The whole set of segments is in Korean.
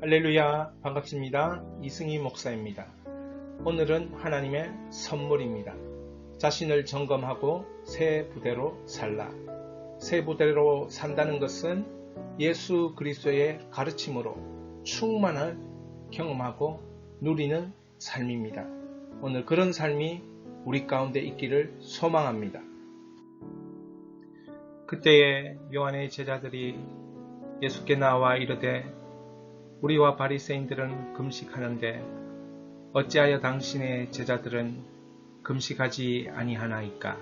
할렐루야, 반갑습니다. 이승희 목사입니다. 오늘은 하나님의 선물입니다. 자신을 점검하고 새 부대로 살라. 새 부대로 산다는 것은 예수 그리스도의 가르침으로 충만을 경험하고 누리는 삶입니다. 오늘 그런 삶이 우리 가운데 있기를 소망합니다. 그때에 요한의 제자들이 예수께 나와 이르되 우리와 바리새인들은 금식하는데 어찌하여 당신의 제자들은 금식하지 아니하나이까?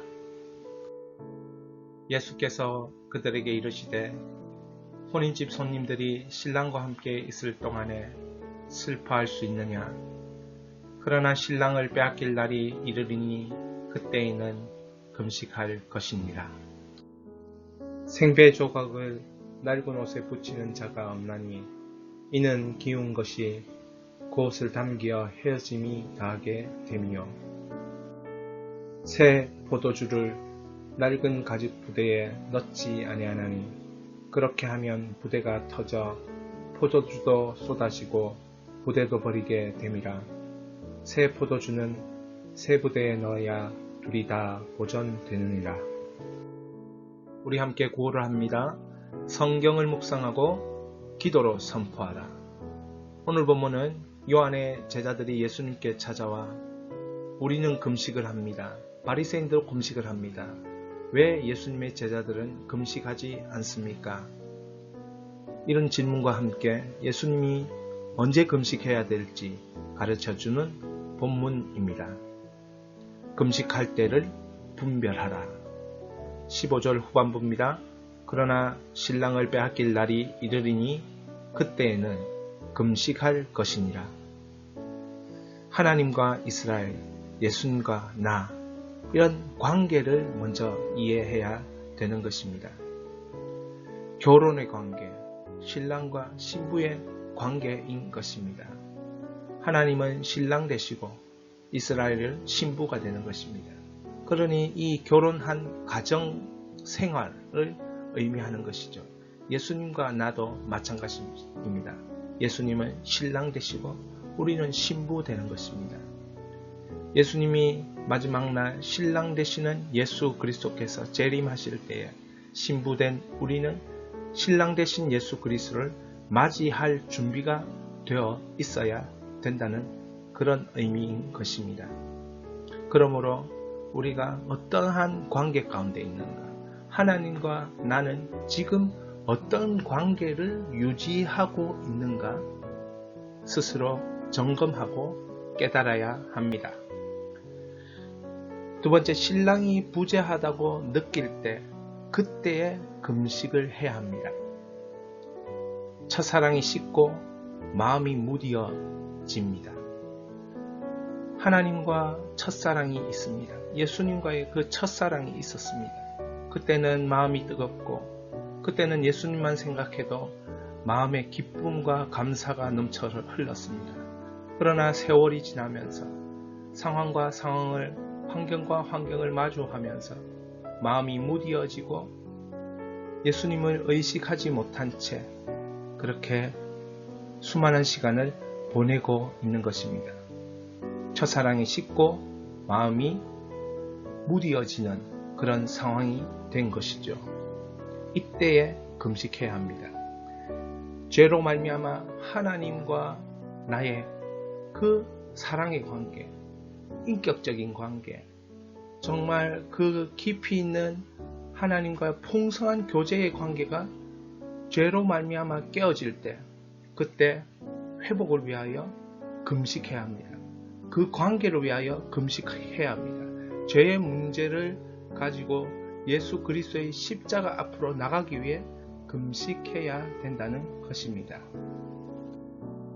예수께서 그들에게 이르시되 혼인집 손님들이 신랑과 함께 있을 동안에 슬퍼할 수 있느냐? 그러나 신랑을 빼앗길 날이 이르리니 그때에는 금식할 것이니라. 생배 조각을 낡은 옷에 붙이는 자가 없나니 이는 기운 것이 그 옷을 담기어 헤어짐이 다하게 됨이요. 새 포도주를 낡은 가죽 부대에 넣지 아니하나니 그렇게 하면 부대가 터져 포도주도 쏟아지고 부대도 버리게 됨이라. 새 포도주는 새 부대에 넣어야 둘이 다 보존되느니라. 우리 함께 구호를 합니다. 성경을 묵상하고 기도로 선포하라. 오늘 본문은 요한의 제자들이 예수님께 찾아와 우리는 금식을 합니다. 바리새인도 금식을 합니다. 왜 예수님의 제자들은 금식하지 않습니까? 이런 질문과 함께 예수님이 언제 금식해야 될지 가르쳐주는 본문입니다. 금식할 때를 분별하라. 15절 후반부입니다. 그러나 신랑을 빼앗길 날이 이르리니 그때에는 금식할 것이니라. 하나님과 이스라엘, 예수님과 나, 이런 관계를 먼저 이해해야 되는 것입니다. 결혼의 관계, 신랑과 신부의 관계인 것입니다. 하나님은 신랑 되시고 이스라엘은 신부가 되는 것입니다. 그러니 이 결혼한 가정 생활을 의미하는 것이죠. 예수님과 나도 마찬가지입니다. 예수님은 신랑 되시고 우리는 신부 되는 것입니다. 예수님이 마지막 날 신랑 되시는 예수 그리스도께서 재림하실 때에 신부된 우리는 신랑 되신 예수 그리스도를 맞이할 준비가 되어 있어야 된다는 그런 의미인 것입니다. 그러므로 우리가 어떠한 관계 가운데 있는가? 하나님과 나는 지금 어떤 관계를 유지하고 있는가 스스로 점검하고 깨달아야 합니다. 두 번째, 신랑이 부재하다고 느낄 때 그때에 금식을 해야 합니다. 첫사랑이 식고 마음이 무뎌집니다. 하나님과 첫사랑이 있습니다. 예수님과의 그 첫사랑이 있었습니다. 그때는 마음이 뜨겁고 그때는 예수님만 생각해도 마음의 기쁨과 감사가 넘쳐 흘렀습니다. 그러나 세월이 지나면서 상황과 상황을, 환경과 환경을 마주하면서 마음이 무뎌지고 예수님을 의식하지 못한 채 그렇게 수많은 시간을 보내고 있는 것입니다. 첫사랑이 식고 마음이 무뎌지는 그런 상황이 된 것이죠. 이때에 금식해야 합니다. 죄로 말미암아 하나님과 나의 그 사랑의 관계, 인격적인 관계, 정말 그 깊이 있는 하나님과의 풍성한 교제의 관계가 죄로 말미암아 깨어질 때 그때 회복을 위하여 금식해야 합니다. 그 관계를 위하여 금식해야 합니다. 죄의 문제를 가지고 예수 그리스도의 십자가 앞으로 나가기 위해 금식해야 된다는 것입니다.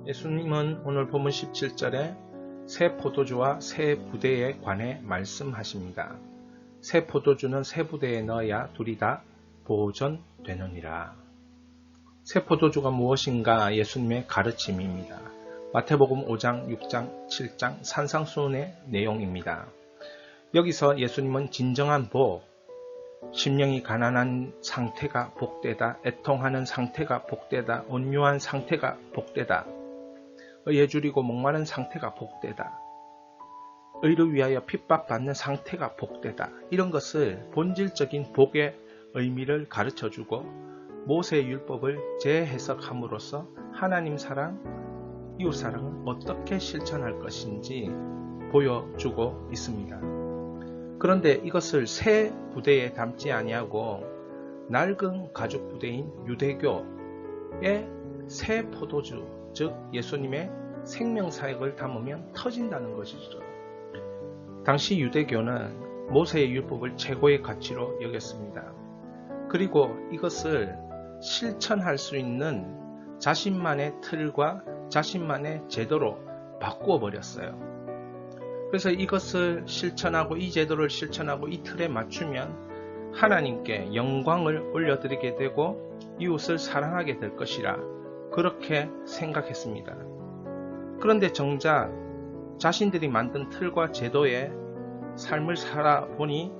예수님은 오늘 본문 17절에 새 포도주와 새 부대에 관해 말씀하십니다. 새 포도주는 새 부대에 넣어야 둘이 다 보존되느니라. 새 포도주가 무엇인가? 예수님의 가르침입니다. 마태복음 5장, 6장, 7장 산상수훈의 내용입니다. 여기서 예수님은 진정한 복, 심령이 가난한 상태가 복되다. 애통하는 상태가 복되다. 온유한 상태가 복되다. 의에 줄이고 목마른 상태가 복되다. 의를 위하여 핍박받는 상태가 복되다. 이런 것을 본질적인 복의 의미를 가르쳐주고 모세의 율법을 재해석함으로써 하나님 사랑, 이웃 사랑을 어떻게 실천할 것인지 보여주고 있습니다. 그런데 이것을 새 부대에 담지 아니하고 낡은 가죽 부대인 유대교의 새 포도주, 즉 예수님의 생명사역을 담으면 터진다는 것이죠. 당시 유대교는 모세의 율법을 최고의 가치로 여겼습니다. 그리고 이것을 실천할 수 있는 자신만의 틀과 자신만의 제도로 바꾸어 버렸어요. 그래서 이것을 실천하고 이 제도를 실천하고 이 틀에 맞추면 하나님께 영광을 올려드리게 되고 이웃을 사랑하게 될 것이라 그렇게 생각했습니다. 그런데 정작 자신들이 만든 틀과 제도의 삶을 살아보니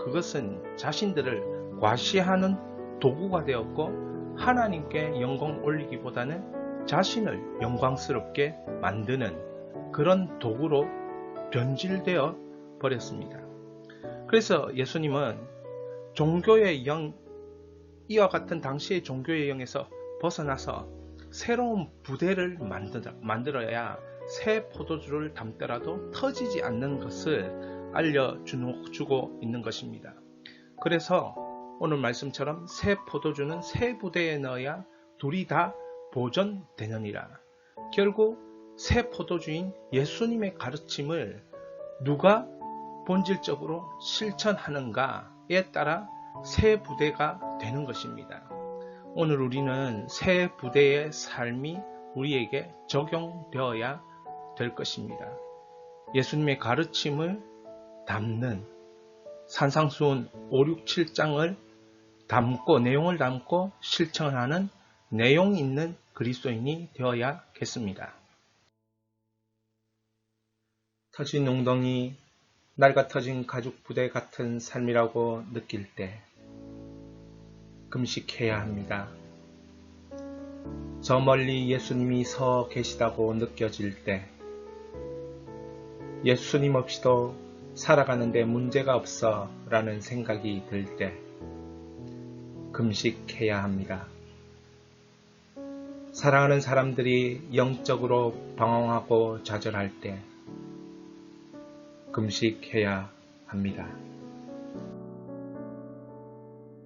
그것은 자신들을 과시하는 도구가 되었고 하나님께 영광 올리기보다는 자신을 영광스럽게 만드는 그런 도구로 변질되어 버렸습니다. 그래서 예수님은 종교의 영, 이와 같은 당시의 종교의 영에서 벗어나서 새로운 부대를 만들어야 새 포도주를 담더라도 터지지 않는 것을 알려주고 있는 것입니다. 그래서 오늘 말씀처럼 새 포도주는 새 부대에 넣어야 둘이 다 보존되느니라. 결국 새 포도주인 예수님의 가르침을 누가 본질적으로 실천하는가에 따라 새 부대가 되는 것입니다. 오늘 우리는 새 부대의 삶이 우리에게 적용되어야 될 것입니다. 예수님의 가르침을 담는 산상수훈 5, 6, 7장을 담고 내용을 담고 실천하는 내용 있는 그리스도인이 되어야겠습니다. 터진 웅덩이, 낡아 터진 가죽 부대 같은 삶이라고 느낄 때 금식해야 합니다. 저 멀리 예수님이 서 계시다고 느껴질 때, 예수님 없이도 살아가는데 문제가 없어 라는 생각이 들 때 금식해야 합니다. 사랑하는 사람들이 영적으로 방황하고 좌절할 때 금식해야 합니다.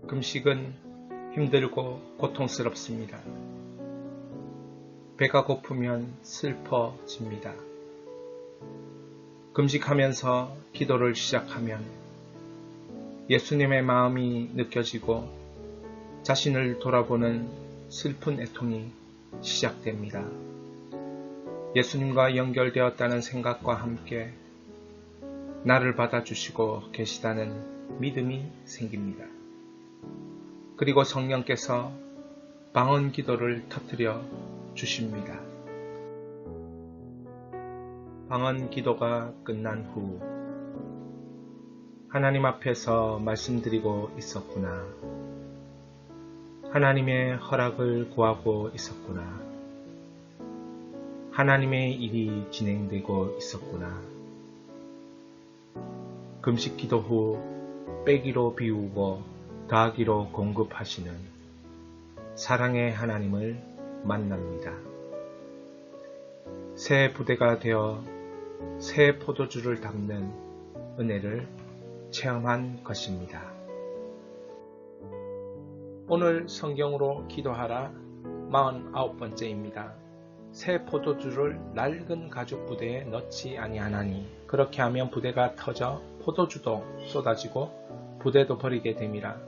금식은 힘들고 고통스럽습니다. 배가 고프면 슬퍼집니다. 금식하면서 기도를 시작하면 예수님의 마음이 느껴지고 자신을 돌아보는 슬픈 애통이 시작됩니다. 예수님과 연결되었다는 생각과 함께 나를 받아주시고 계시다는 믿음이 생깁니다. 그리고 성령께서 방언 기도를 터뜨려 주십니다. 방언 기도가 끝난 후 하나님 앞에서 말씀드리고 있었구나. 하나님의 허락을 구하고 있었구나. 하나님의 일이 진행되고 있었구나. 금식 기도 후 빼기로 비우고 더하기로 공급하시는 사랑의 하나님을 만납니다. 새 부대가 되어 새 포도주를 담는 은혜를 체험한 것입니다. 오늘 성경으로 기도하라 49번째입니다. 새 포도주를 낡은 가죽 부대에 넣지 아니하나니 그렇게 하면 부대가 터져 포도주도 쏟아지고 부대도 버리게 됨이라.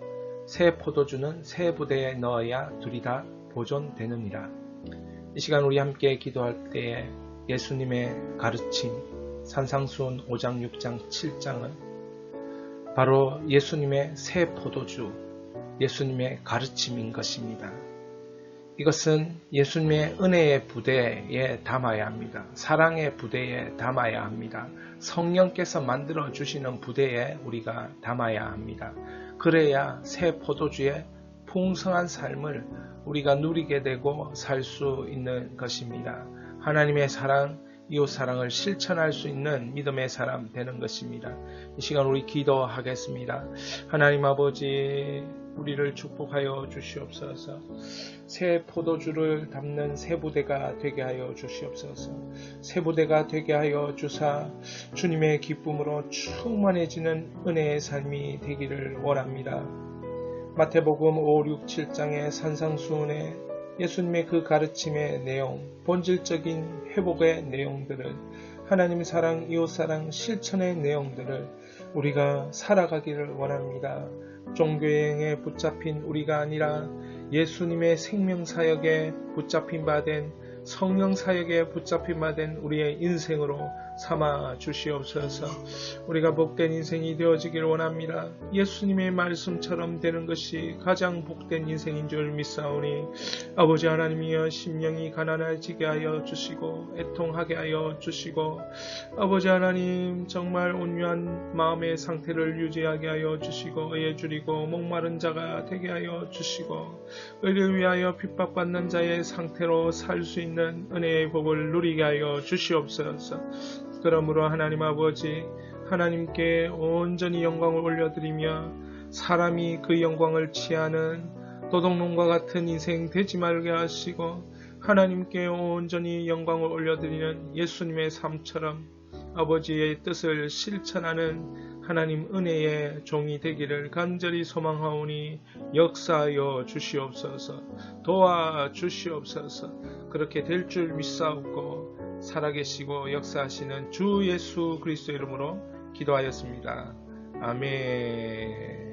새 포도주는 새 부대에 넣어야 둘이 다 보존되느니라. 이 시간 우리 함께 기도할 때에 예수님의 가르침 산상수훈 5장, 6장, 7장은 바로 예수님의 새 포도주, 예수님의 가르침인 것입니다. 이것은 예수님의 은혜의 부대에 담아야 합니다. 사랑의 부대에 담아야 합니다. 성령께서 만들어 주시는 부대에 우리가 담아야 합니다. 그래야 새 포도주의 풍성한 삶을 우리가 누리게 되고 살 수 있는 것입니다. 하나님의 사랑, 이웃 사랑을 실천할 수 있는 믿음의 사람 되는 것입니다. 이 시간 우리 기도하겠습니다. 하나님 아버지, 우리를 축복하여 주시옵소서. 새 포도주를 담는 새 부대가 되게 하여 주시옵소서. 새 부대가 되게 하여 주사 주님의 기쁨으로 충만해지는 은혜의 삶이 되기를 원합니다. 마태복음 5, 6, 7장의 산상수훈의 예수님의 그 가르침의 내용, 본질적인 회복의 내용들을, 하나님 사랑, 이웃 사랑, 실천의 내용들을 우리가 살아가기를 원합니다. 종교여행에 붙잡힌 우리가 아니라 예수님의 생명사역에 붙잡힌 바 된, 성령사역에 붙잡힌 바 된 우리의 인생으로 삼아 주시옵소서. 우리가 복된 인생이 되어지기를 원합니다. 예수님의 말씀처럼 되는 것이 가장 복된 인생인 줄 믿사오니 아버지 하나님이여, 심령이 가난해지게 하여 주시고 애통하게 하여 주시고, 아버지 하나님 정말 온유한 마음의 상태를 유지하게 하여 주시고, 의에 줄이고 목마른 자가 되게 하여 주시고, 의를 위하여 핍박받는 자의 상태로 살 수 있는 은혜의 복을 누리게 하여 주시옵소서. 그러므로 하나님 아버지, 하나님께 온전히 영광을 올려드리며 사람이 그 영광을 취하는 도둑놈과 같은 인생 되지 말게 하시고, 하나님께 온전히 영광을 올려드리는 예수님의 삶처럼 아버지의 뜻을 실천하는 하나님 은혜의 종이 되기를 간절히 소망하오니 역사하여 주시옵소서. 도와주시옵소서. 그렇게 될 줄 믿사옵고 살아계시고 역사하시는 주 예수 그리스도 이름으로 기도하였습니다. 아멘.